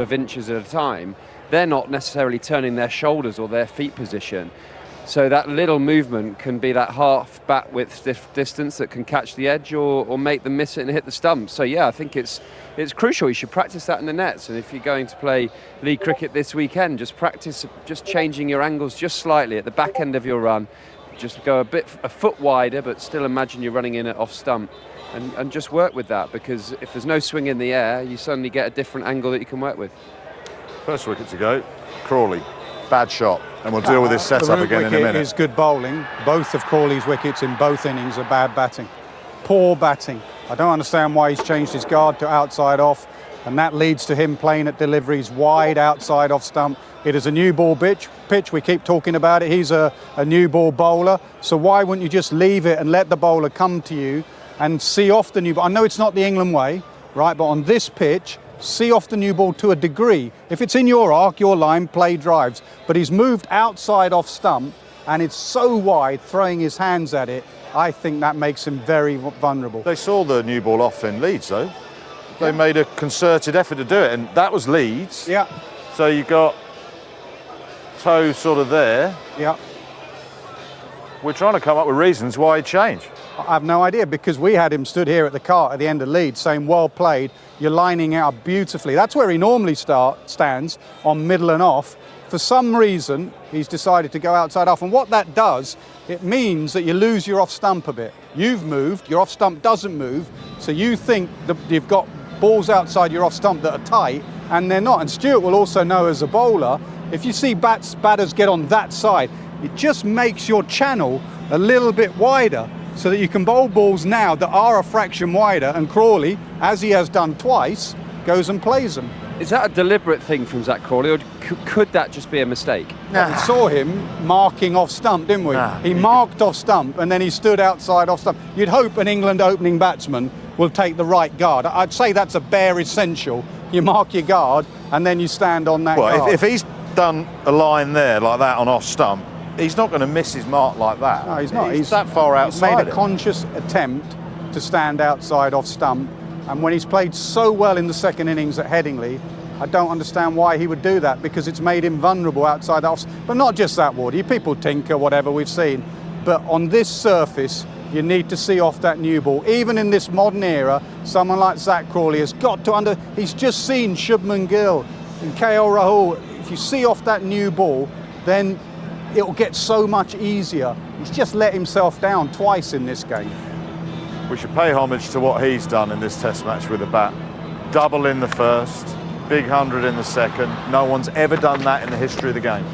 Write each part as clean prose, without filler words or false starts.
of inches at a time, they're not necessarily turning their shoulders or their feet position. So that little movement can be that half bat width distance that can catch the edge or make them miss it and hit the stump. So yeah, I think it's crucial. You should practice that in the nets. And if you're going to play league cricket this weekend, just practice just changing your angles just slightly at the back end of your run. Just go a foot wider, but still imagine you're running in it off stump. And just work with that, because if there's no swing in the air, you suddenly get a different angle that you can work with. First wicket to go, Crawley. Bad shot, and we'll deal with this setup again in a minute. Is good bowling. Both of Crawley's wickets in both innings are bad batting. Poor batting. I don't understand why he's changed his guard to outside off, and that leads to him playing at deliveries wide outside off stump. It is a new ball pitch. We keep talking about it. He's a new ball bowler, so why wouldn't you just leave it and let the bowler come to you and see off the new ball? I know it's not the England way, right, but on this pitch, see off the new ball to a degree. If it's in your arc, your line, play drives. But he's moved outside off stump, and it's so wide, throwing his hands at it, I think that makes him very vulnerable. They saw the new ball off in Leeds, though. They made a concerted effort to do it, and that was Leeds. Yeah. So you got toe sort of there. Yeah. We're trying to come up with reasons why he'd change. I have no idea, because we had him stood here at the cart at the end of Leeds saying, well played, you're lining out beautifully. That's where he normally stands, on middle and off. For some reason, he's decided to go outside off. And what that does, it means that you lose your off stump a bit. You've moved, your off stump doesn't move, so you think that you've got balls outside your off stump that are tight, and they're not. And Stuart will also know as a bowler, if you see batters get on that side, it just makes your channel a little bit wider, so that you can bowl balls now that are a fraction wider, and Crawley, as he has done twice, goes and plays them. Is that a deliberate thing from Zach Crawley, or could that just be a mistake? We saw him marking off stump, didn't we? He marked off stump, and then he stood outside off stump. You'd hope an England opening batsman will take the right guard. I'd say that's a bare essential. You mark your guard, and then you stand on that guard. Well, if he's done a line there like that on off stump, he's not going to miss his mark like that. No, he's not. He's that far outside. He's made a conscious attempt to stand outside off stump, and when he's played so well in the second innings at Headingley, I don't understand why he would do that, because it's made him vulnerable outside off. But not just that, Wardy. People tinker, whatever we've seen. But on this surface, you need to see off that new ball. Even in this modern era, someone like Zach Crawley has got to he's just seen Shubman Gill and KL Rahul. If you see off that new ball, then it'll get so much easier. He's just let himself down twice in this game. We should pay homage to what he's done in this test match with the bat. Double in the first, big 100 in the second. No one's ever done that in the history of the game.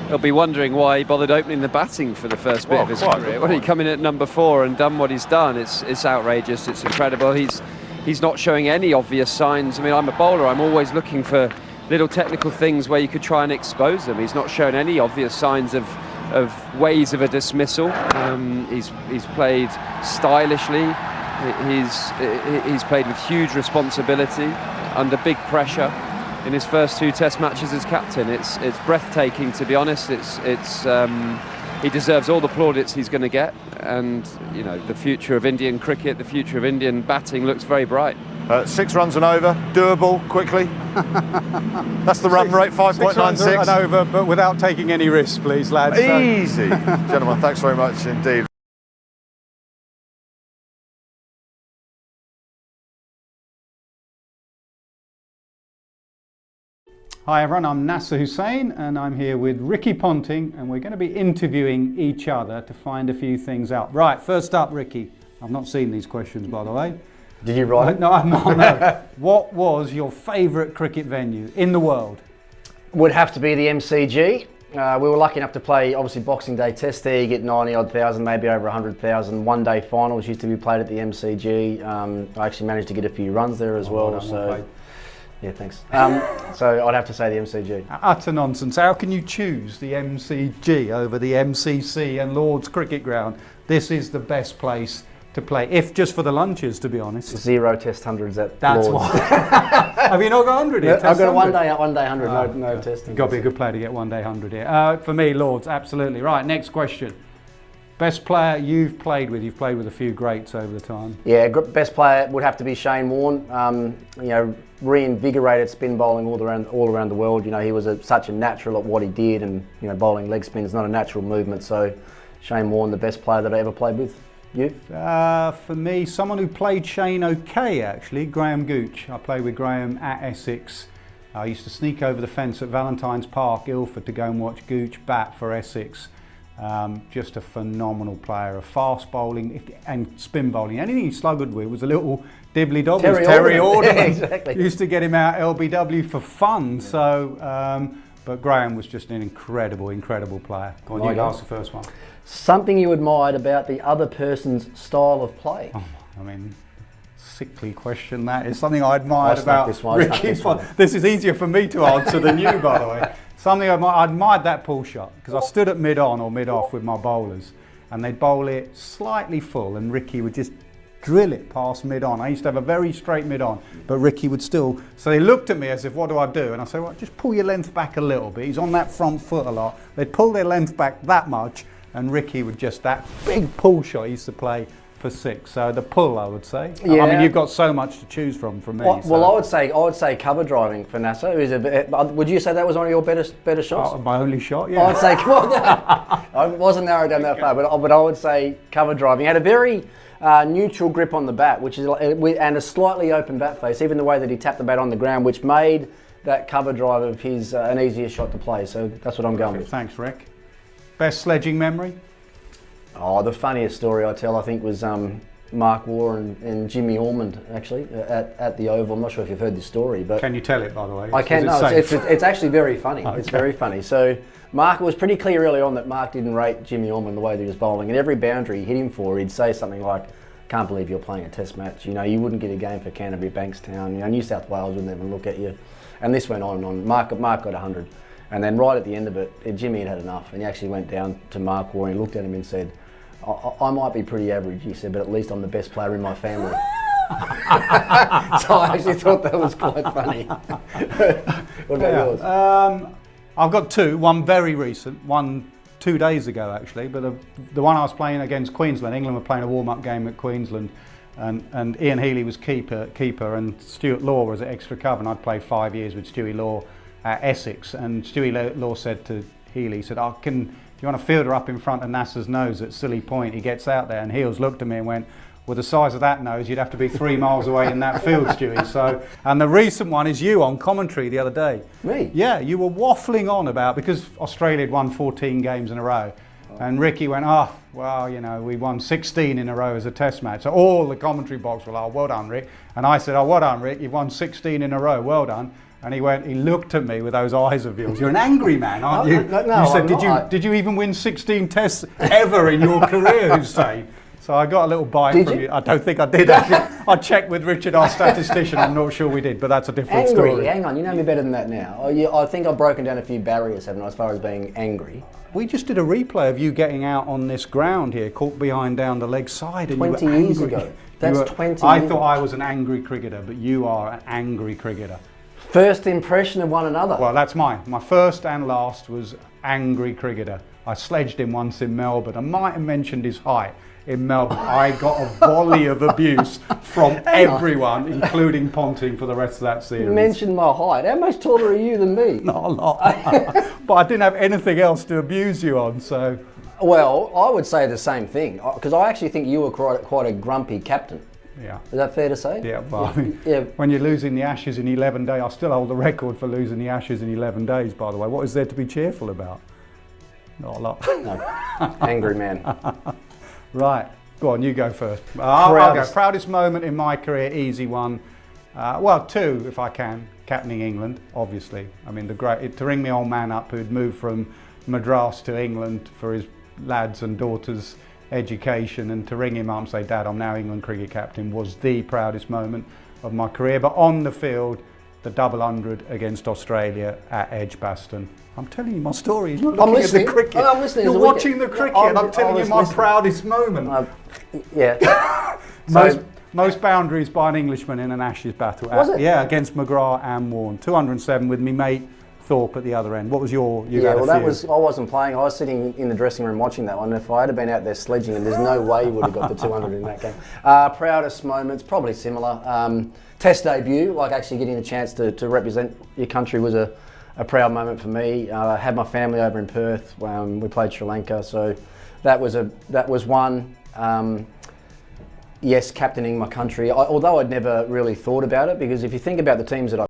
He'll be wondering why he bothered opening the batting for the first bit of his career. When he come in at number 4 and done what he's done, it's outrageous, it's incredible. He's not showing any obvious signs. I mean, I'm a bowler, I'm always looking for little technical things where you could try and expose them. He's not shown any obvious signs of ways of a dismissal. He's played stylishly. He's played with huge responsibility under big pressure in his first 2 test matches as captain. It's breathtaking, to be honest. He deserves all the plaudits he's going to get, and you know, the future of Indian cricket, the future of Indian batting looks very bright. 6 runs and over, doable quickly. That's the run rate, 5.96. 6 runs and over, but without taking any risks, please, lads. Easy. Gentlemen, thanks very much indeed. Hi everyone, I'm Nasser Hussain, and I'm here with Ricky Ponting, and we're going to be interviewing each other to find a few things out. Right, first up, Ricky. I've not seen these questions, by the way. Did you write it? No, I've not. No. What was your favourite cricket venue in the world? Would have to be the MCG. We were lucky enough to play, obviously, Boxing Day Test there. You get 90-odd thousand, maybe over 100,000. One-day finals used to be played at the MCG. I actually managed to get a few runs there as well. So, yeah, thanks. So I'd have to say the MCG. Utter nonsense. How can you choose the MCG over the MCC and Lord's Cricket Ground? This is the best place to play, if just for the lunches, to be honest. 0 test hundreds at That's Lord's. why. Have you not got 100 here? I've got a one day 100, no testing. You've got to be a good player to get 1 day 100 here. For me, Lords, absolutely. Right, next question. Best player you've played with? You've played with a few greats over the time. Yeah, best player would have to be Shane Warne. You know, reinvigorated spin bowling all around the world. You know, he was such a natural at what he did, and you know, bowling leg spin is not a natural movement. So, Shane Warne, the best player that I ever played with. You? For me, someone who played Shane okay, actually, Graham Gooch. I played with Graham at Essex. I used to sneak over the fence at Valentine's Park, Ilford, to go and watch Gooch bat for Essex. Just a phenomenal player, a fast bowling and spin bowling. Anything he sluggered with was a little dibbly-dobby. Terry Alderman. Yeah, exactly. Used to get him out LBW for fun. So, but Graham was just an incredible player. Go on, you ask the first one. Something you admired about the other person's style of play? Oh, I mean, sickly question that is. Something I admired about Ricky. This is easier for me to answer than you, by the way. Something I admired that pull shot, because I stood at mid-on or mid-off with my bowlers, and they'd bowl it slightly full, and Ricky would just drill it past mid-on. I used to have a very straight mid-on, but Ricky would still. So they looked at me as if, what do I do? And I said, well, just pull your length back a little bit. He's on that front foot a lot. They'd pull their length back that much, and Ricky would just, that big pull shot he used to play for 6. So the pull, I would say. Yeah. I mean, you've got so much to choose from me. Well, I would say cover driving for Nasser is a bit. Would you say that was one of your better shots? My only shot, yeah. I would say, I wasn't narrowed down that far, but I would say cover driving. He had a very neutral grip on the bat, which is and a slightly open bat face, even the way that he tapped the bat on the ground, which made that cover drive of his an easier shot to play. So that's what I'm going with. Thanks, Rick. Best sledging memory? Oh, the funniest story I tell, I think, was Mark Waugh and Jimmy Ormond, actually, at the Oval. I'm not sure if you've heard this story, but... Can you tell it, by the way? I can. No, it's actually very funny. Okay. It's very funny. So Mark, it was pretty clear early on that Mark didn't rate Jimmy Ormond the way that he was bowling, and every boundary he hit him for, he'd say something like, can't believe you're playing a test match. You know, you wouldn't get a game for Canterbury, Bankstown. You know, New South Wales wouldn't even look at you. And this went on and on. Mark got 100. And then right at the end of it, Jimmy had enough, and he actually went down to Mark Waugh and he looked at him and said, I might be pretty average, he said, but at least I'm the best player in my family. So I actually thought that was quite funny. What about yours? I've got 2, one very recent, one 2 days ago actually, but the one I was playing against Queensland. England were playing a warm-up game at Queensland, and Ian Healy was keeper and Stuart Law was at extra cover, and I'd played 5 years with Stewie Law at Essex, and Stewie Law said to Healy, he said, do you want to field her up in front of Nasser's nose at Silly Point? He gets out there, and Heels looked at me and went, with the size of that nose, you'd have to be 3 miles away in that field, Stewie. So, and the recent one is you on commentary the other day. Me? Yeah, you were waffling on about, because Australia had won 14 games in a row, and Ricky went, well, you know, we won 16 in a row as a test match. So all the commentary box were like, well done, Rick. And I said, well done, Rick, you've won 16 in a row, well done. And he looked at me with those eyes of yours. You're an angry man, aren't you? No, you said, did you even win 16 tests ever in your career, Hussein? So I got a little bite from you. I don't think I did. I checked with Richard, our statistician. I'm not sure we did, but that's a different story. Hang on, you know me better than that now. I think I've broken down a few barriers, haven't I, as far as being angry. We just did a replay of you getting out on this ground here, caught behind down the leg side, and 20 you were years angry. ago. That's 20 years. I thought I was an angry cricketer, but you are an angry cricketer. First impression of one another. Well, that's mine. My first and last was angry cricketer. I sledged him once in Melbourne. I might have mentioned his height in Melbourne. I got a volley of abuse from everyone, including Ponting, for the rest of that series. You mentioned my height. How much taller are you than me? Not a lot. But I didn't have anything else to abuse you on, so... Well, I would say the same thing, because I actually think you were quite a grumpy captain. Yeah. Is that fair to say? Yeah, well, I mean, when you're losing the Ashes in 11 days, I still hold the record for losing the Ashes in 11 days, by the way. What is there to be cheerful about? Not a lot. No. Angry man. Right. Go on, you go first. I'll go. Proudest moment in my career, easy one. Well, 2, if I can. Captaining England, obviously. I mean, to ring my old man up who'd moved from Madras to England for his lads and daughters' education, and to ring him up and say, Dad, I'm now England cricket captain, was the proudest moment of my career. But on the field, the double 100 against Australia at Edgbaston. I'm telling you my story. You're looking at the cricket. I'm listening. You're watching the cricket, and I'm telling you my proudest moment. Yeah. Most boundaries by an Englishman in an Ashes battle. Was it? Yeah, against McGrath and Warne. 207 with me mate Thorpe at the other end. What was your? Yeah, well, that was, I wasn't playing. I was sitting in the dressing room watching that one. If I had been out there sledging him, there's no way he would have got the 200 in that game. Proudest moments, probably similar. Test debut, like actually getting the chance to represent your country was a proud moment for me. I had my family over in Perth. We played Sri Lanka, so that was one. Yes, captaining my country, although I'd never really thought about it, because if you think about the teams that I